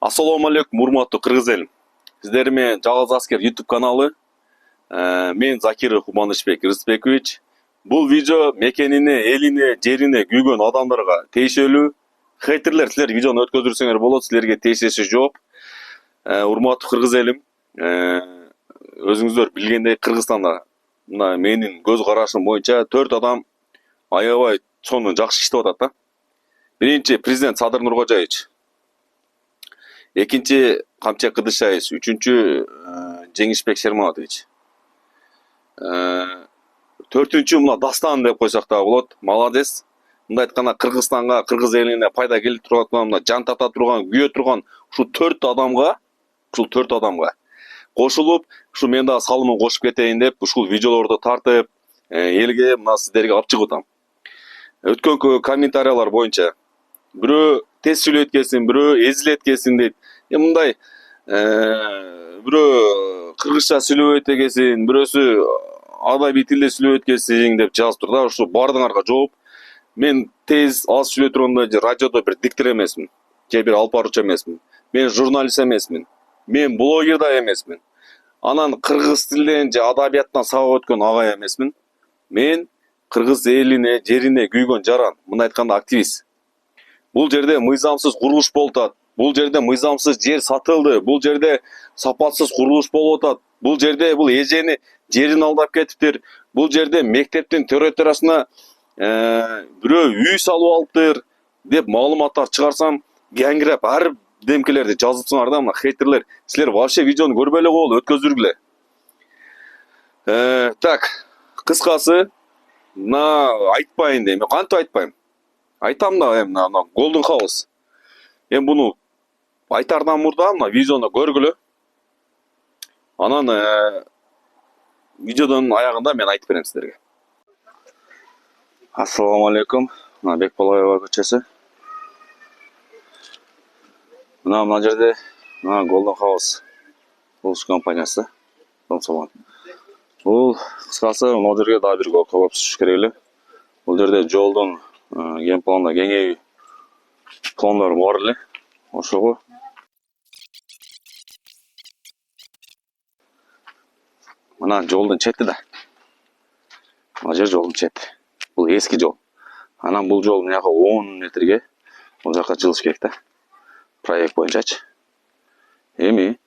Assalamu алейкум, урматтуу кыргыз элим. Сиздер менен Жалгыз Аскер YouTube каналы. Мен Закиров Кубанычбек Рысбекович. Бул видео мекенине, элине, жерине күйгөн адамдарга тийиштүү. Хейтерлер, силер видеону өткөздүрсөңөр болот, силерге тийишеси жок. Урматтуу кыргыз элим, өзүңүздөр билгендей Кыргызстанда мына менин көз карашым боюнча 4 адам аябай чоң жакшы иштеп атат да. Биринчи президент Садыр Нуркожаевич, экинчи Камчек Кыдышаевич, үчүнчү Жеңишбек Шерматович, төртүнчү мына Дастан деп койсок да болот. Молодец. Мындай айтканда Кыргызстанга, кыргыз элине пайда келип турган, мына жан тата турган, күйө турган ушул 4 адамга кошулуп, ушу мен дагы салымын кошуп кетейин деп ушул видеолорду тартып, элге мына сиздерге алып чыгып атам. Өткөн комментариялар боюнча бирөө тез сүйлөйт экенсиң, бирөө эзилет экенсиң дейт. Мындай бирөө кыргызча сүйлөбөйт экенсиң, бирөөсү адабий тилде сүйлөбөйт экенсиң деп жазып тур да. Ушу баардыгыңарга жооп. Мен тез аз сүйлөй турганда радиодо бир диктор эмесмин, же бир алып баруучу эмесмин. Мен журналист эмесмин. Мен блогер да эмесмин. Анан кыргыз тилден же адабияттан сабак өткөн агай эмесмин. Мен кыргыз элине, жерине күйгөн жаран, мындай айтканда активист. Бул жерде мыйзамсыз курулуш болуп атат. Бул жерде мыйзамсыз жер сатылды. Бул жерде сапатсыз курулуш болуп атат. Бул жерде бул эжени жерин алдап кетиптир. Бул жерде мектептин территориясына бирөө үй салып алыптыр деп маалыматтар чыгарсам, геңгиреп ар демкелерди жазыпсыңар да, мына хейтерлер. Силер вообще видеону көрбөй эле коелу, өткөздүргүлө. Так, кыскасы, мына айтпайын дейм. Кантип айтпайм? Айтам да, мына Golden House. Буну айтардан мурда мына видеону көргүлө. Анан видеодон аягында мен айтып берем сиздерге. Ассаламу алейкум. Мына Бекболоева көчөсү. Мына жерде мына Golden House курулуш компаниясы. Бул кыскасы могу жерге дагы бир көбөп түшүш керек эле. Бул жерде жолдун ген планда кеңейүү пландары бар эле. Ошого мына жолдун чети да. Мына жер жолдун чети. Бул эски жол. Анан бул жол мына жака 10 метрге бул жака жылыш керек да. Проект боюнчачы. Эми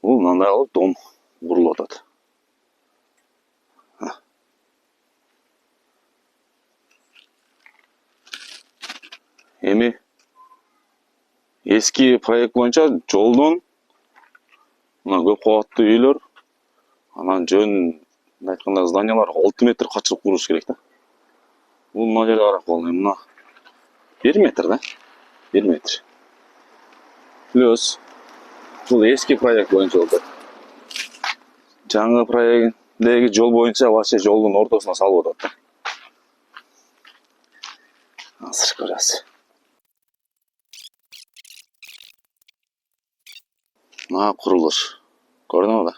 бул мындай кылып дом курулуп атат. Эми эски проект боюнча жолдон мына көп кабаттуу үйлөр, анан жөн айтканда зданиялар 6 метр качырып курулуш керек да. Бул мына жерде карап кал, мына 1 метр да. 1 метр. Плюс бул эски проект боюнча болду. Жаңы проекттеги жол боюнча вообще жолдун ортосуна салып атат да. Азыр көрөсүз. Мына курулуш. Көрдүңүзбү да?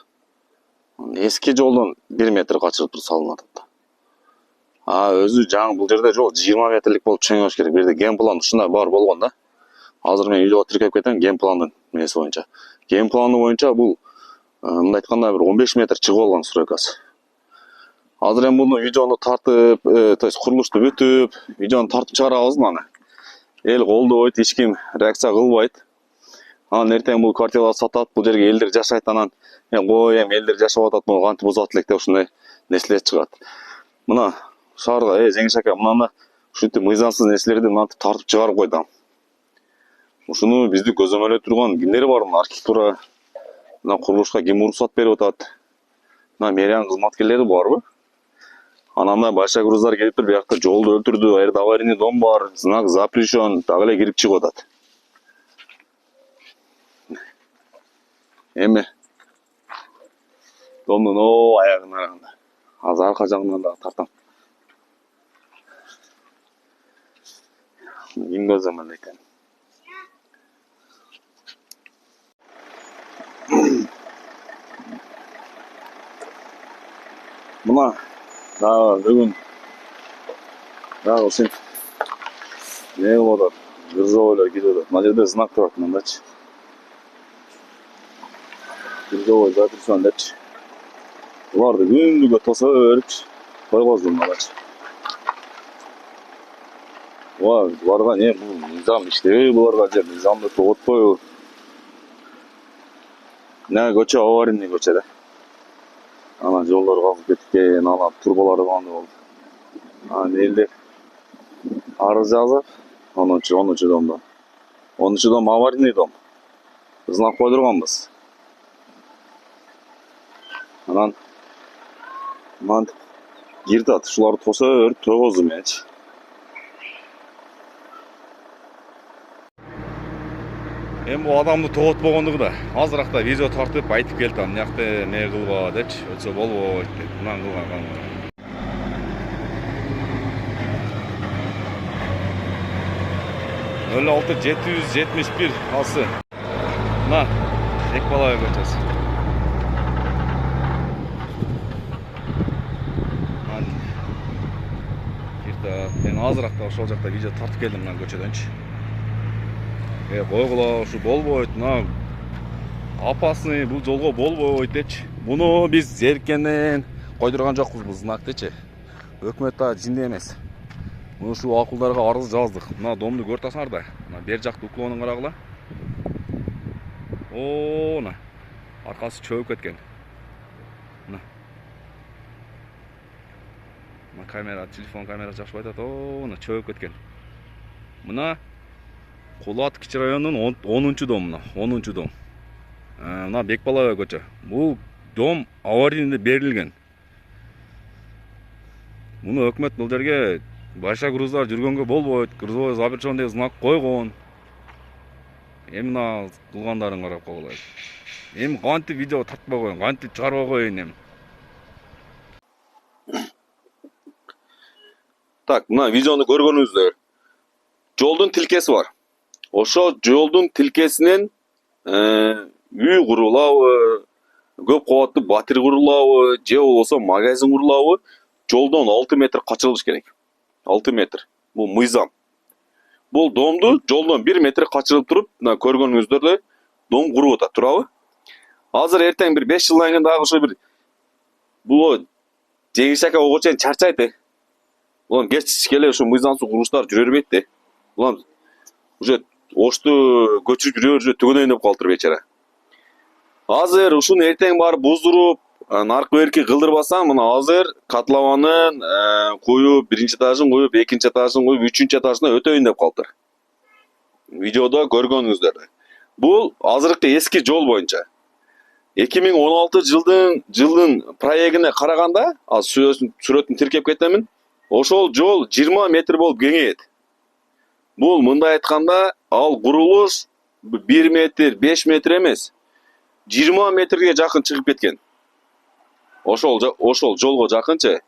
Эски жолдон 1 метр качырып туруп салынып атат да. Өзү жаңы бул жерде жол 20 метрлик болуп чоңоюш керек. Бирде ген план ушундай бар болгон да. Азыр мен видеого тиркеп кетем ген пландын несі боюнча. Ген планы боюнча бул мындай айтканда бир 15 метр чыгып алган стройкасы. Азыр эми буну видеону тартып, то есть курулушту бүтүп, видеону тартып чыгарабыз маны. Эл колдобойт, эч ким реакция кылбайт. Анан эртең бул квартираларды сатат, бул жерге элдер жашайт, анан кой эми элдер жашап атат, муну кантип бузат элек деп ушундай нерселер чыгат. Мына шаарга, Жеңиш ака, мына ушинтип мыйзамсыз нерселерди мынтип тартып чыгарып койдум. Ушуну бизди көзөмөлдөй турган кимдер бар? Мына архитектура, мына курулушка ким уруксат берип атат? Мына мэриянын кызматкерлери барбы? Анан мына башка груздар келиптир, биякта жолду өлтүрдү, аерде аварийный дом бар, знак запрещен, дагы эле кирип чыгып атат. Эми домдун аягына караганда. Азыр арка жагынан дагы тартам. Ким көзөмөлдөйт эми? Мына дагы бүгүн дагы ушинтип не болуп атат? Грызовойлар кетип атат. Мына жерде знак турат мындачы. Грызовой запрещен депчи. Буларды күндүгө тоса берипчи. Койгоздум алачы. Буларга не бул мыйзам иштебей буларга же мыйзамды тоготпойбу? Не көчө аварийный көчө да. Анан жолдор казып кеткен, анан турбалары кандай болду. Анан элдер арыз жазып, 10-10 домдо. 10 дом аварийный дом. Знак койдурганбыз. Анан мантип киртат, ушуларды тоса берип тойгоздум менчи. Эми бул адамды тоготпогондугу да азыракта видео тартып айтып келдим. Мынакта эмне кылба депчи, өтсө болбойт деп. Мындан кылган калган. 06771 асы. Мына Бекбалаев көчөсү. Мен азыракта ошол жакта видео тартып келдим мына көчөдөнчү. Койгула, ушу болбойт, мына опасный, бул жолго болбойт депчи. Буну биз зериккенден койдурган жокпуз бул знактычы. Өкмөт да жинде эмес. Мына ушул акылдарга арыз жаздык. Мына домду көрүп атасыңар да. Мына бер жакты уклонун карагыла. Мына аркасы чөгүп кеткен. Мына камера, телефон камерасы жакшы айтат. Мына чөгүп кеткен. Мына Кулат Кичи районунун 10-дом мына, 10-дом. Мына Бекбалаев көчө. Бул дом аварийный берилген. Муну өкмөт бул жерге башка груздар жүргөнгө болбойт, грузовой запрещен деп знак койгон. Эми мына кылгандарын карап койгула. Эми кантип видео тартпай коеюн, кантип чыгарбай коеюн эми. Так, мына видеону көргөнүңүздөр. Жолдун тилкеси бар. Ошо жолдун тилкесинен үй курулабы, көп кабаттуу батир курулабы, же болбосо магазин курулабы, жолдон 6 метр качырылыш керек. 6 метр. Бул мыйзам. Бул домду жолдон 1 метр качырылып туруп, мына көргөнүңүздөрдөй дом куруп атат, турабы? Азыр эртең бир 5 жылдан кийин дагы ошо бир бул жеңиш ака ого чейин чарчайт. Улам кеч келе ушу мыйзамсыз курулуштар жүрө бербейт. Улам уже ошту көчүрүп жүрө түгөнөйүн деп калыптыр бечара. Азыр ушуну эртең барып буздуруп, наркы берки кылдырбасаң, мына азыр катлабанын коюп, 1-этажын коюп, 2-этажын коюп, 3-этажына өтөйүн деп калыптыр. Видеодо көргөнүңүздөр. Бул азыркы эски жол боюнча 2016 жылдын проектине караганда, сүрөтүн тиркеп кетемин. Ошол жол 20 метр болуп кеңейет. Бул мындай айтканда, ал курулуш 1 метр, 5 метр эмес, 20 метрге жакын чыгып кеткен. Ошол жолго жакынчы.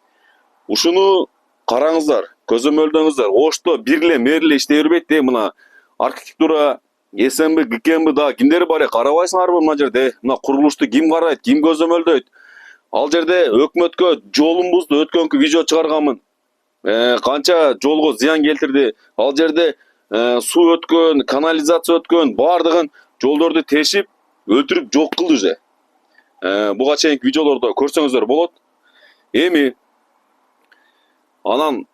Ушуну караңыздар, көзөмөлдөңүздөр. Ошто бирле мерле иштей бербейт де, мына архитектура, СМБ, ГКМБ да кимдер бар карабайсыңарбы мына жерде? Мына курулушту ким карайт, ким көзөмөлдөйт? Ал жерде өкмөткө жолумбузду өткөнкү видео чыгарганмын. Канча жолго зыян келтирди. Ал жерде суу өткөн, канализация өткөн, бардыгын жолдорду тешип, өлтүрүп жок кылды же. Буга чейинки видеолордо көрсөңүздөр болот. Эми анан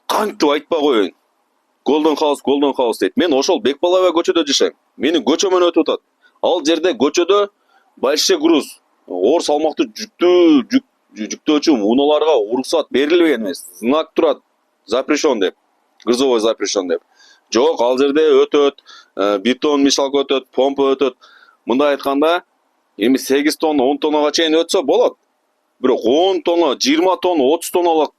кантип айтпай коеюн? Golden House дейт. Мен ошол Бекбалаев көчөдө жашайм. Менин көчөмөн өтүп атат. Ал жерде көчөдө большой груз, оор салмактуу жүктөөчү унааларга уруксат берилбеген эмес. Знак турат, запрещен деп. Грузовой запрещен деп. Жок, ал жерде өтөт, бетон мешалка өтөт, помпа өтөт. Мындай айтканда, эми 8 тонна, 10 тоннага чейин өтсө болот. Бирок 10 тонна, 20 тонна, 30 тонналык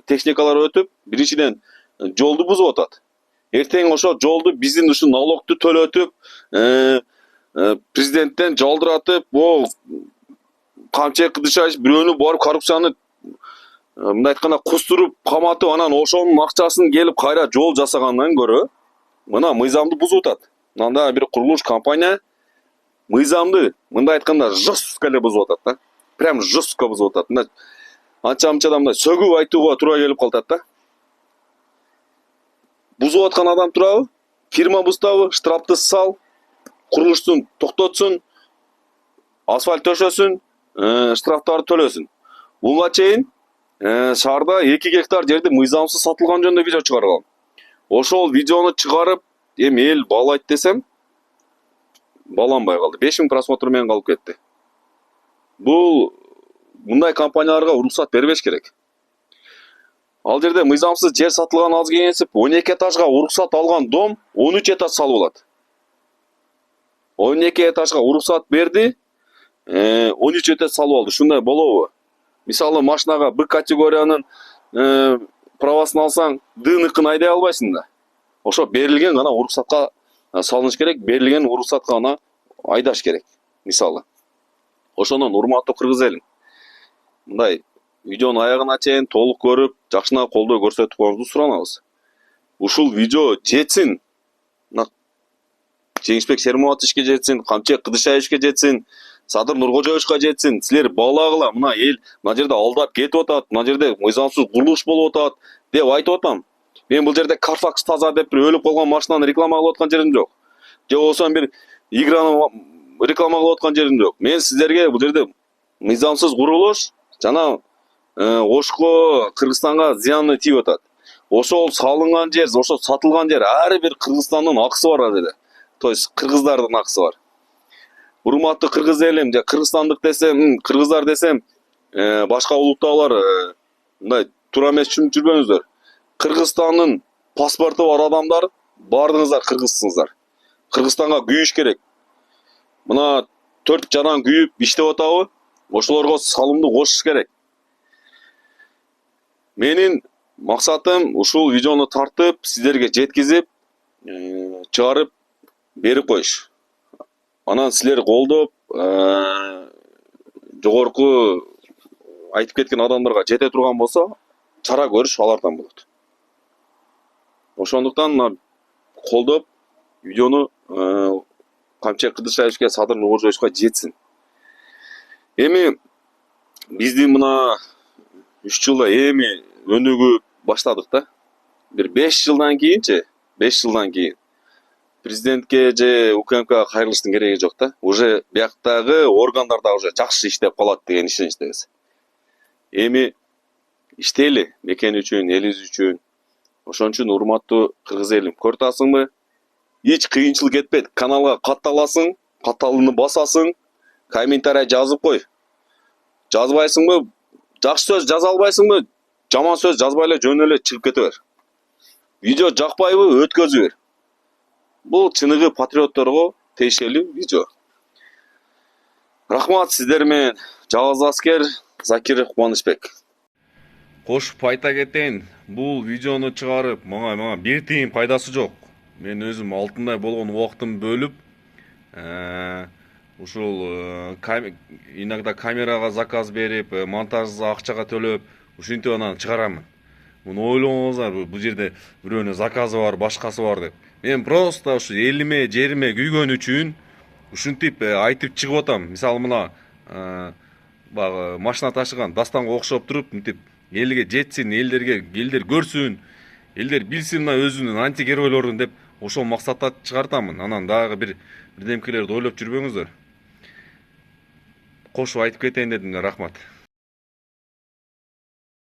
техникалар өтүп, биринчиден жолду бузуп атат. Эртең ошо жолду биздин ушу налогду төлөтүп, президенттен жалдыратып, камчы кыдышаш бирөөнү барып коррупцияны мындай айтканда кустуруп, каматып, анан ошонун акчасын келип кайра жол жасагандан көрө, мына мыйзамды бузуп атат. Мында бир курулуш компания мыйзамды мындай айтканда жестко эле бузуп атат да. Прям жестко бузуп атат. Мына анча-мынча да мындай сөгүп айтууга туура келип калат да. бузуп аткан адам турабы? Фирма бузтабы? Штрафты сал, курулуштун токтотсун, асфальт төшөсүн, штрафтарды төлөсүн. Буга чейин шаарда 2 гектар жерди мыйзамсыз сатылган жөнүндө видео чыгаргам. Ошол видеону чыгарып, эми эл баалайт десем, бааланбай калды. 5000 просмотр менен калып кетти. Бул мындай компанияларга уруксат бербеш керек. Ал жерде мыйзамсыз жер сатылган аз кеңесип, 12 этажга уруксат алган дом 13 этаж салып алат. 12 этажга уруксат берди, 13 этаж салып алды. Шундай болобу? Мисалы машинага Б категориянын правасын алсаң, Д-ныкын айдай албайсың да. Ошо берилген гана уруксатка салыныш керек, берилген уруксатка гана айдаш керек. Мисалы. Ошондон урматтуу кыргыз элим, мындай видеонун аягына чейин толук көрүп, жакшына колдоо көрсөтүп коюңузду суранабыз. Ушул видео жетсин. Жеңишбек Шерматовичке жетсин, Камчек Кыдышаевичке жетсин, Садыр Нуркожоевичке жетсин. Силер баалагыла, мына эл мына жерде алдап кетип атат, мына жерде мыйзамсыз курулуш болуп атат деп айтып атам. Мен бул жерде Carfax таза деп бир өлүп калган машинаны реклама кылып аткан жерим жок. Же болбосо бир играны реклама кылып аткан жерим жок. Мен сиздерге бул жерде мыйзамсыз курулуш жана Ошко Кыргызстанга зыяны тийип атат. Ошол салынган жер, ошол сатылган жер ар бир Кыргызстандын акысы бар ал жерде. То есть кыргыздардын акысы бар. Урматтуу кыргыз элим, же кыргызстандык десем, кыргыздар десем, башка улуттагылар мындай туура эмес түшүнүп жүрбөңүздөр. Кыргызстандын паспорту бар адамдар бардыгыңыздар кыргызсыңыздар. Кыргызстанга күйүш керек. Мына 4 жаран күйүп иштеп атабы? Ошолорго салымды кошуш керек. Менин максатым ушул видеону тартып, сиздерге жеткизип, чыгарып берип коюш. Анан силер колдоп, жогорку айтып кеткен адамдарга жете турган болсо, чара көрүш алардан болот. Ошондуктан колдоп видеону Камчек Кыдышаевичке, Садыр Нуркожоевичке жетсин. Эми биздин мына 3 жылда эми өнүгүп баштадык да. Бир 5 жылдан кийинчи, 5 жылдан кийин президентке же УКМК кайрылыштын кереги жок да. Уже бияктагы органдар да уже жакшы иштеп калат деген ишеничтебиз. Эми иштейли мекен үчүн, элибиз үчүн. Ошон үчүн урматтуу кыргыз элим, көрүп атасыңбы? Эч кыйынчылык этпейт. Каналга катталасың, катталууну басасың, комментарий жазып кой. Жазбайсыңбы? Жакшы сөз жаза албайсыңбы? Жаман сөз жазбай эле жөн эле чыгып кете бер. Видео жакпайбы? Өткөзүп бер. Бул чыныгы патриотторго тиешелүү видео. Рахмат сиздер менен Жалгыз аскер Закиров Кубанычбек. Кошуп айта кетейин, бул видеону чыгарып, мага бир тиын пайдасы жок. Мен өзүм алтындай болгон убактымды бөлүп, ушул иногда камерага заказ берип, монтажга акчага төлөп, ушинтип анан чыгарамын. Муну ойлоңуздар, бул жерде бирөөнүн заказы бар, башкасы бар деп. Мен просто ушу элиме, жериме күйгөн үчүн ушинтип айтып чыгып атам. Мисалы мына баягы машина ташыган Дастанга окшоп туруп, мынтип элге жетсин, элдер көрсүн, элдер билсин мына өзүнүн антигеройлорун деп ошол максатта чыгартамын. Анан дагы бирдемкелерди ойлоп жүрбөңүздөр. Кошуп айтып кетейин дедим. Рахмат.